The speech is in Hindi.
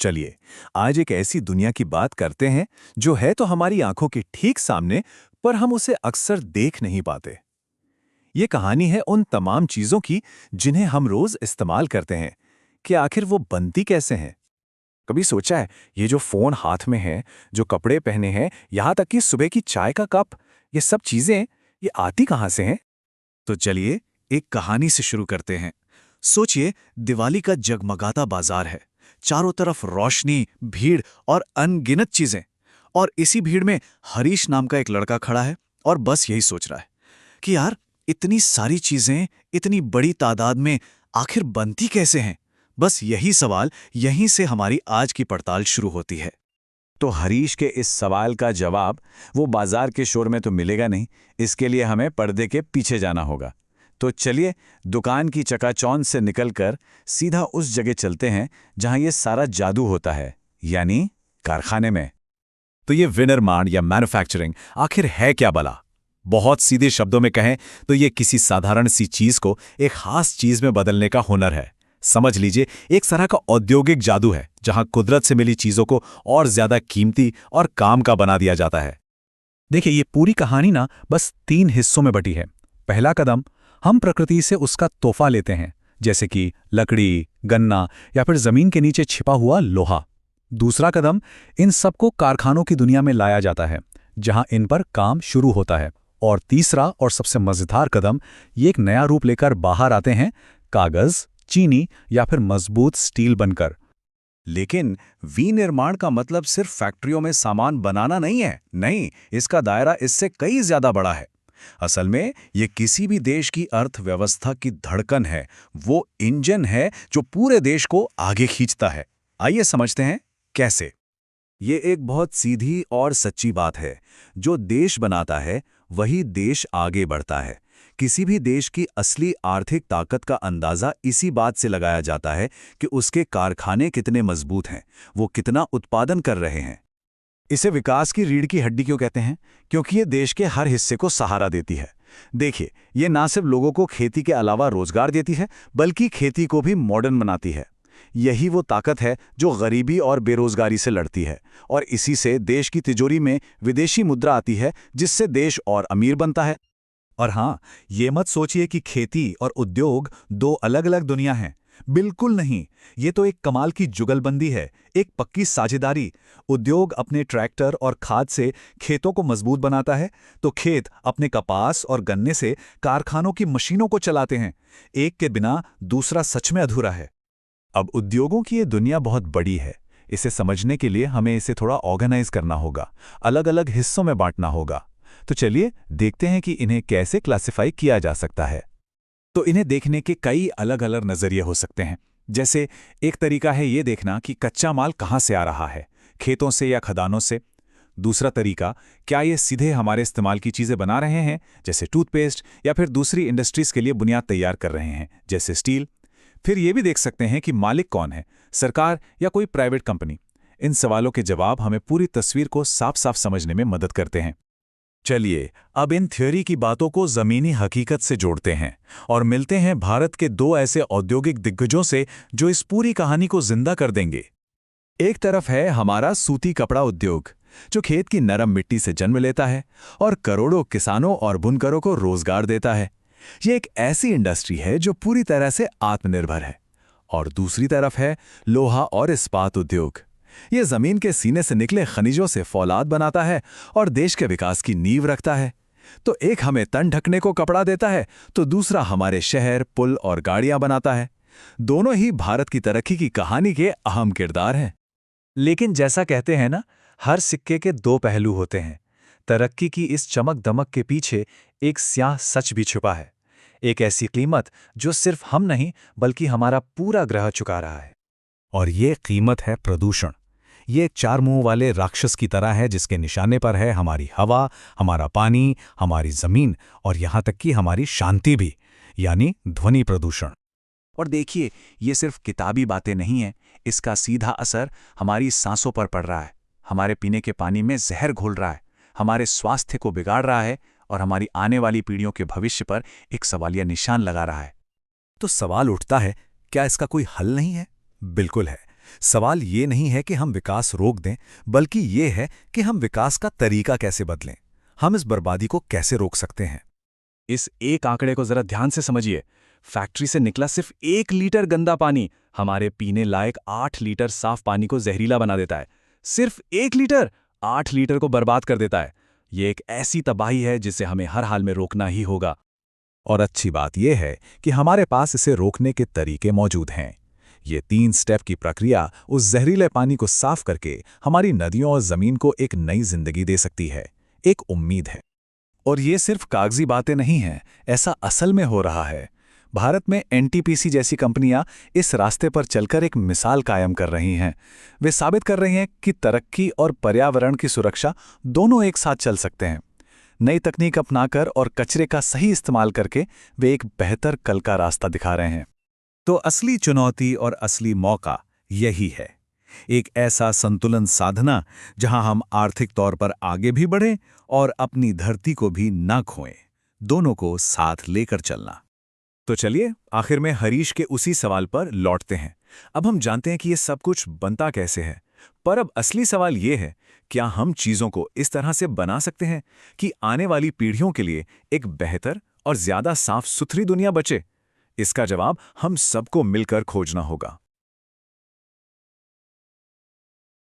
चलिए, आज एक ऐसी दुनिया की बात करते हैं जो है तो हमारी आंखों के ठीक सामने, पर हम उसे अक्सर देख नहीं पाते। ये कहानी है उन तमाम चीजों की जिन्हें हम रोज इस्तेमाल करते हैं कि आखिर वो बनती कैसे हैं। कभी सोचा है, ये जो फोन हाथ में है, जो कपड़े पहने हैं, यहाँ तक कि सुबह की चाय का कप, ये सब चीजें, ये आती कहाँ से हैं? तो चलिए एक कहानी से शुरू करते हैं। सोचिए, दिवाली का जगमगाता बाजार है। चारों तरफ रोशनी, भीड़ और अनगिनत चीजें। और इसी भीड़ में हरीश नाम का एक लड़का खड़ा है और बस यही सोच रहा है कि यार, इतनी सारी चीजें इतनी बड़ी तादाद में आखिर बनती कैसे हैं। बस यही सवाल, यहीं से हमारी आज की पड़ताल शुरू होती है। तो हरीश के इस सवाल का जवाब वो बाजार के शोर में तो मिलेगा नहीं। इसके लिए हमें पर्दे के पीछे जाना होगा। तो चलिए, दुकान की चकाचौंध से निकलकर सीधा उस जगह चलते हैं जहां ये सारा जादू होता है, यानी कारखाने में। तो ये विनिर्माण या मैन्युफैक्चरिंग आखिर है क्या भला? बहुत सीधे शब्दों में कहें तो ये किसी साधारण सी चीज को एक खास चीज में बदलने का हुनर है। समझ लीजिए, एक तरह का औद्योगिक जादू है जहां कुदरत से मिली चीजों को और ज्यादा कीमती और काम का बना दिया जाता है। देखिए, ये पूरी कहानी ना बस 3 हिस्सों में बटी है। पहला कदम, हम प्रकृति से उसका तोहफा लेते हैं, जैसे कि लकड़ी, गन्ना या फिर जमीन के नीचे छिपा हुआ लोहा। दूसरा कदम, इन सबको कारखानों की दुनिया में लाया जाता है जहां इन पर काम शुरू होता है। और तीसरा और सबसे मजेदार कदम, ये एक नया रूप लेकर बाहर आते हैं, कागज, चीनी या फिर मजबूत स्टील बनकर। लेकिन विनिर्माण का मतलब सिर्फ फैक्ट्रियों में सामान बनाना नहीं है। नहीं, इसका दायरा इससे कई ज्यादा बड़ा है। असल में ये किसी भी देश की अर्थव्यवस्था की धड़कन है। वो इंजन है जो पूरे देश को आगे खींचता है। आइए समझते हैं कैसे। ये एक बहुत सीधी और सच्ची बात है। जो देश बनाता है वही देश आगे बढ़ता है। किसी भी देश की असली आर्थिक ताकत का अंदाजा इसी बात से लगाया जाता है कि उसके कारखाने कितने मजबूत हैं, वो कितना उत्पादन कर रहे हैं। इसे विकास की रीढ़ की हड्डी क्यों कहते हैं? क्योंकि ये देश के हर हिस्से को सहारा देती है। देखिए, ये ना सिर्फ लोगों को खेती के अलावा रोजगार देती है, बल्कि खेती को भी मॉडर्न बनाती है। यही वो ताकत है जो गरीबी और बेरोजगारी से लड़ती है, और इसी से देश की तिजोरी में विदेशी मुद्रा आती है, जिससे देश और अमीर बनता है। और हाँ, ये मत सोचिए कि खेती और उद्योग दो अलग-अलग दुनिया हैं। बिल्कुल नहीं, ये तो एक कमाल की जुगलबंदी है, एक पक्की साझेदारी। उद्योग अपने ट्रैक्टर और खाद से खेतों को मजबूत बनाता है, तो खेत अपने कपास और गन्ने से कारखानों की मशीनों को चलाते हैं। एक के बिना दूसरा सच में अधूरा है। अब उद्योगों की ये दुनिया बहुत बड़ी है। इसे समझने के लिए हमें इसे थोड़ा ऑर्गेनाइज करना होगा, अलग-अलग हिस्सों में बांटना होगा। तो चलिए देखते हैं कि इन्हें कैसे क्लासिफाई किया जा सकता है। तो इन्हें देखने के कई अलग-अलग नजरिए हो सकते हैं। जैसे एक तरीका है ये देखना कि कच्चा माल कहाँ से आ रहा है, खेतों से या खदानों से। दूसरा तरीका, क्या ये सीधे हमारे इस्तेमाल की चीजें बना रहे हैं, जैसे टूथपेस्ट, या फिर दूसरी इंडस्ट्रीज के लिए बुनियाद तैयार कर रहे हैं, जैसे स्टील। फिर ये भी देख सकते हैं कि मालिक कौन है, सरकार या कोई प्राइवेट कंपनी। इन सवालों के जवाब हमें पूरी तस्वीर को साफ साफ समझने में मदद करते हैं। चलिए, अब इन थ्योरी की बातों को जमीनी हकीकत से जोड़ते हैं और मिलते हैं भारत के 2 ऐसे औद्योगिक दिग्गजों से जो इस पूरी कहानी को जिंदा कर देंगे। एक तरफ है हमारा सूती कपड़ा उद्योग, जो खेत की नरम मिट्टी से जन्म लेता है और करोड़ों किसानों और बुनकरों को रोजगार देता है। ये एक ऐसी इंडस्ट्री है जो पूरी तरह से आत्मनिर्भर है। और दूसरी तरफ है लोहा और इस्पात उद्योग। ये जमीन के सीने से निकले खनिजों से फौलाद बनाता है और देश के विकास की नींव रखता है। तो एक हमें तन ढकने को कपड़ा देता है, तो दूसरा हमारे शहर, पुल और गाड़ियां बनाता है। दोनों ही भारत की तरक्की की कहानी के अहम किरदार हैं। लेकिन जैसा कहते हैं ना, हर सिक्के के 2 पहलू होते हैं। तरक्की की इस चमक दमक के पीछे एक स्याह सच भी छुपा है। एक ऐसी कीमत जो सिर्फ हम नहीं बल्कि हमारा पूरा ग्रह चुका रहा है। और ये कीमत है प्रदूषण। ये 4 मुंह वाले राक्षस की तरह है जिसके निशाने पर है हमारी हवा, हमारा पानी, हमारी जमीन और यहाँ तक कि हमारी शांति भी, यानी ध्वनि प्रदूषण। और देखिए, ये सिर्फ किताबी बातें नहीं हैं। इसका सीधा असर हमारी सांसों पर पड़ रहा है, हमारे पीने के पानी में जहर घोल रहा है, हमारे स्वास्थ्य को बिगाड़ रहा है और हमारी आने वाली पीढ़ियों के भविष्य पर एक सवालिया निशान लगा रहा है। तो सवाल उठता है, क्या इसका कोई हल नहीं है? बिल्कुल है। सवाल ये नहीं है कि हम विकास रोक दें, बल्कि ये है कि हम विकास का तरीका कैसे बदलें। हम इस बर्बादी को कैसे रोक सकते हैं। इस एक आंकड़े को जरा ध्यान से समझिए। फैक्ट्री से निकला सिर्फ 1 लीटर गंदा पानी हमारे पीने लायक 8 लीटर साफ पानी को जहरीला बना देता है। सिर्फ 1 लीटर 8 लीटर को बर्बाद कर देता है। ये एक ऐसी तबाही है जिसे हमें हर हाल में रोकना ही होगा। और अच्छी बात यह है कि हमारे पास इसे रोकने के तरीके मौजूद हैं। ये 3 स्टेप की प्रक्रिया उस जहरीले पानी को साफ करके हमारी नदियों और जमीन को एक नई जिंदगी दे सकती है, एक उम्मीद है। और ये सिर्फ कागजी बातें नहीं हैं, ऐसा असल में हो रहा है। भारत में एनटीपीसी जैसी कंपनियां इस रास्ते पर चलकर एक मिसाल कायम कर रही हैं। वे साबित कर रही हैं कि तरक्की और पर्यावरण की सुरक्षा दोनों एक साथ चल सकते हैं। नई तकनीक अपनाकर और कचरे का सही इस्तेमाल करके वे एक बेहतर कल का रास्ता दिखा रहे हैं। तो असली चुनौती और असली मौका यही है, एक ऐसा संतुलन साधना जहां हम आर्थिक तौर पर आगे भी बढ़ें और अपनी धरती को भी ना खोएं, दोनों को साथ लेकर चलना। तो चलिए आखिर में हरीश के उसी सवाल पर लौटते हैं। अब हम जानते हैं कि ये सब कुछ बनता कैसे है, पर अब असली सवाल ये है, क्या हम चीजों को इस तरह से बना सकते हैं कि आने वाली पीढ़ियों के लिए एक बेहतर और ज्यादा साफ सुथरी दुनिया बचे? इसका जवाब हम सबको मिलकर खोजना होगा।